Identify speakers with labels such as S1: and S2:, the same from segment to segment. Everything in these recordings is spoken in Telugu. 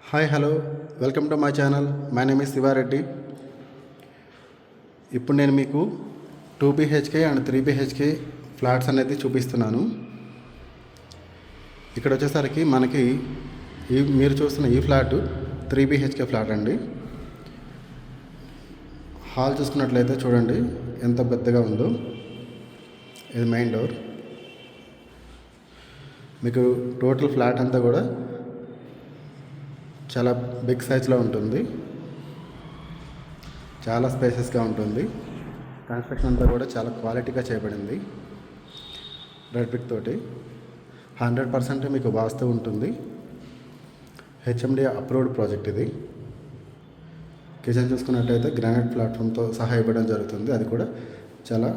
S1: Hi hello welcome to my channel. My name is Sivareddy. ఇప్పుడు నేను మీకు 2 BHK అండ్ 3 BHK ఫ్లాట్స్ అనేది చూపిస్తున్నాను. ఇక్కడ వచ్చేసరికి మనకి మీరు చూస్తున్న ఈ ఫ్లాట్ 3 BHK ఫ్లాట్ అండి. హాల్ చూసుకున్నట్లయితే చూడండి ఎంత పెద్దగా ఉందో. ఇది మెయిన్ డోర్. మీకు టోటల్ ఫ్లాట్ అంతా కూడా చాలా బిగ్ సైజ్లో ఉంటుంది, చాలా స్పేసెస్గా ఉంటుంది. కన్స్ట్రక్షన్ అంతా కూడా చాలా క్వాలిటీగా చేయబడింది. రెడ్ బ్రిక్ తోటి 100% మీకు వాస్తు ఉంటుంది. HMD అప్రూవ్డ్ ప్రాజెక్ట్ ఇది. కిచెన్ చూసుకున్నట్టయితే గ్రానైట్ ప్లాట్ఫామ్తో సహా ఇవ్వడం జరుగుతుంది, అది కూడా చాలా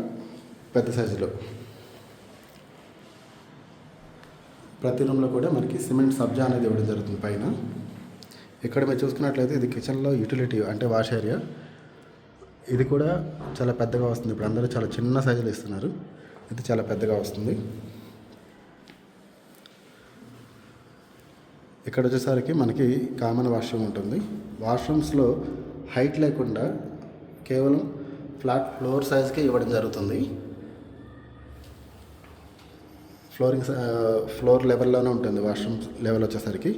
S1: పెద్ద సైజులో. ప్రతి రూమ్లో కూడా మనకి సిమెంట్ సబ్జా అనేది ఇవ్వడం జరుగుతుంది పైన. ఇక్కడ మీరు చూసుకున్నట్లయితే ఇది కిచెన్లో యూటిలిటీ అంటే వాష్ ఏరియా. ఇది కూడా చాలా పెద్దగా వస్తుంది. ఇప్పుడు అందరూ చాలా చిన్న సైజులు ఇస్తున్నారు, ఇది చాలా పెద్దగా వస్తుంది. ఇక్కడ వచ్చేసరికి మనకి కామన్ వాష్రూమ్ ఉంటుంది. వాష్రూమ్స్లో హైట్ లేకుండా కేవలం ఫ్లాట్ ఫ్లోర్ సైజ్కే ఇవ్వడం జరుగుతుంది. ఫ్లోర్ లెవెల్లోనే ఉంటుంది వాష్రూమ్ లెవెల్ వచ్చేసరికి.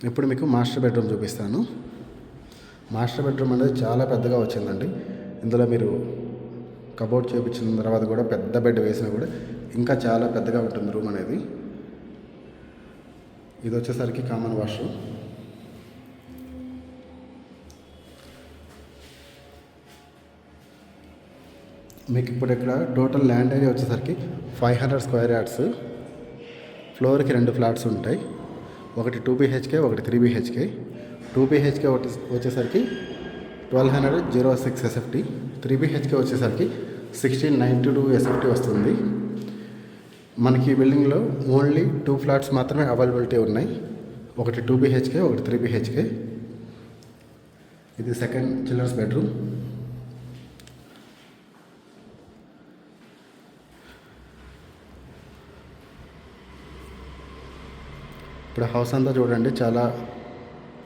S1: ఇప్పుడు మీకు మాస్టర్ బెడ్రూమ్ చూపిస్తాను. మాస్టర్ బెడ్రూమ్ అనేది చాలా పెద్దగా వచ్చిందండి. ఇందులో మీరు కబోర్డ్ చేయించిన తర్వాత కూడా పెద్ద బెడ్ వేసినా కూడా ఇంకా చాలా పెద్దగా ఉంటుంది రూమ్ అనేది. ఇది వచ్చేసరికి కామన్ వాష్రూమ్. మీకు ఇప్పుడు ఇక్కడ టోటల్ ల్యాండ్ ఏరియా వచ్చేసరికి 500 స్క్వేర్ యార్డ్స్. ఫ్లోర్కి 2 ఫ్లాట్స్ ఉంటాయి, ఒకటి 2 BHK, ఒకటి 3 BHK. 2 BHK వచ్చేసరికి 1206 SFT, 3 BHK వచ్చేసరికి 1692 SFT వస్తుంది. మనకి ఈ బిల్డింగ్లో ఓన్లీ 2 ఫ్లాట్స్ మాత్రమే అవైలబిలిటీ ఉన్నాయి, ఒకటి 2 BHK, ఒకటి 3 BHK. ఇది సెకండ్ చిల్డ్రన్స్ బెడ్రూమ్. ఇప్పుడు హౌస్ అంతా చూడండి చాలా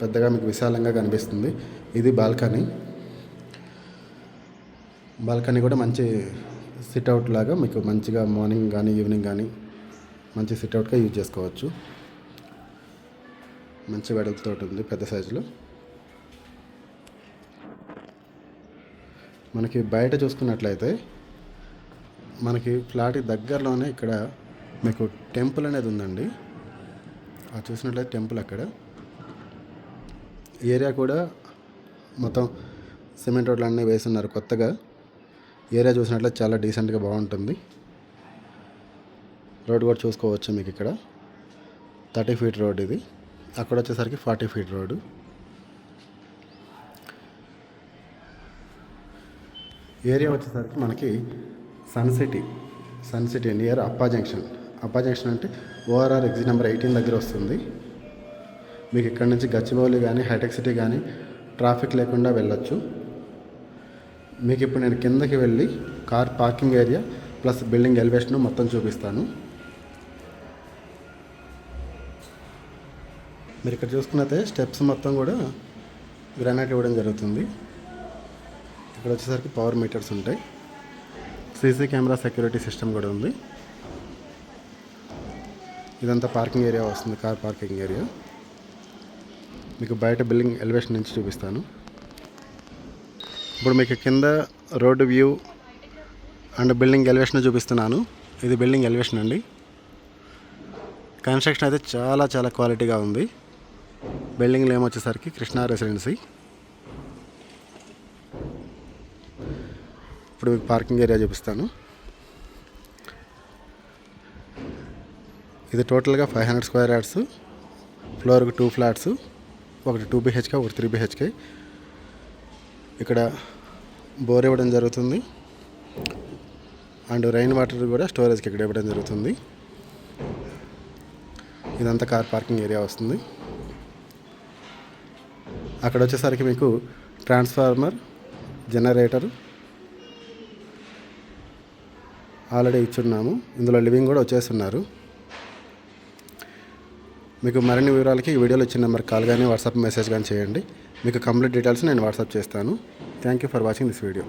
S1: పెద్దగా మీకు విశాలంగా కనిపిస్తుంది. ఇది బాల్కనీ. బాల్కనీ కూడా మంచి సిట్అవుట్ లాగా మీకు మంచిగా మార్నింగ్ కానీ ఈవినింగ్ కానీ మంచి సిట్అవుట్గా యూజ్ చేసుకోవచ్చు. మంచి వెడల్పుతో ఉంది, పెద్ద సైజులో. మనకి బయట చూసుకున్నట్లయితే మనకి ఫ్లాట్ దగ్గరలోనే ఇక్కడ మీకు టెంపుల్ అనేది ఉందండి. అది చూసినట్లయితే టెంపుల్ అక్కడ. ఏరియా కూడా మొత్తం సిమెంట్ రోడ్లు అన్నీ వేస్తున్నారు కొత్తగా. ఏరియా చూసినట్లయితే చాలా డీసెంట్గా బాగుంటుంది. రోడ్ కూడా చూసుకోవచ్చు మీకు ఇక్కడ 30 ఫీట్ రోడ్ ఇది. అక్కడ వచ్చేసరికి 40 ఫీట్ రోడ్డు. ఏరియా వచ్చేసరికి మనకి సన్ సిటీ నియర్ అప్పా జంక్షన్ అంటే ORR ఎగ్జిట్ నెంబర్ 18 దగ్గర వస్తుంది. మీకు ఇక్కడ నుంచి గచ్చిబౌలి కానీ హైటెక్ సిటీ కానీ ట్రాఫిక్ లేకుండా వెళ్ళొచ్చు. మీకు ఇప్పుడు నేను కిందకి వెళ్ళి car parking area plus building elevation మొత్తం చూపిస్తాను. మీరు ఇక్కడ చూసుకున్నట్లయితే స్టెప్స్ మొత్తం కూడా గ్రానైట్ ఇవ్వడం జరుగుతుంది. ఇక్కడ వచ్చేసరికి పవర్ మీటర్స్ ఉంటాయి, CC కెమెరా సెక్యూరిటీ సిస్టమ్ కూడా ఉంది. ఇదంతా పార్కింగ్ ఏరియా వస్తుంది, కార్ పార్కింగ్ ఏరియా. మీకు బయట బిల్డింగ్ ఎలివేషన్ నుంచి చూపిస్తాను. ఇప్పుడు మీకు కింద road view and building elevation చూపిస్తున్నాను. ఇది బిల్డింగ్ ఎలివేషన్ అండి. కన్స్ట్రక్షన్ అయితే చాలా చాలా క్వాలిటీగా ఉంది. బిల్డింగ్లో ఏమొచ్చేసరికి కృష్ణా రెసిడెన్సీ. ఇప్పుడు మీకు పార్కింగ్ ఏరియా చూపిస్తాను. ఇది టోటల్గా 500 స్క్వేర్ యార్డ్స్. ఫ్లోర్కి 2 ఫ్లాట్స్, ఒకటి 2 BHK, ఒకటి 3 BHK. ఇక్కడ బోర్ ఇవ్వడం జరుగుతుంది అండ్ రైన్ వాటర్ కూడా స్టోరేజ్కి ఇక్కడ ఇవ్వడం జరుగుతుంది. ఇదంతా కార్ పార్కింగ్ ఏరియా వస్తుంది. అక్కడ వచ్చేసరికి మీకు ట్రాన్స్ఫార్మర్, జనరేటర్ ఆల్రెడీ ఇచ్చున్నాము. ఇందులో లివింగ్ కూడా వచ్చేస్తున్నారు. మీకు మరిన్ని వివరాలకి ఈ వీడియోలో ఇచ్చిన నెంబర్ కాల్ కానీ వాట్సాప్ మెసేజ్ కానీ చేయండి. మీకు కంప్లీట్ డీటెయిల్స్ నేను వాట్సాప్ చేస్తాను. Thank you for watching this video.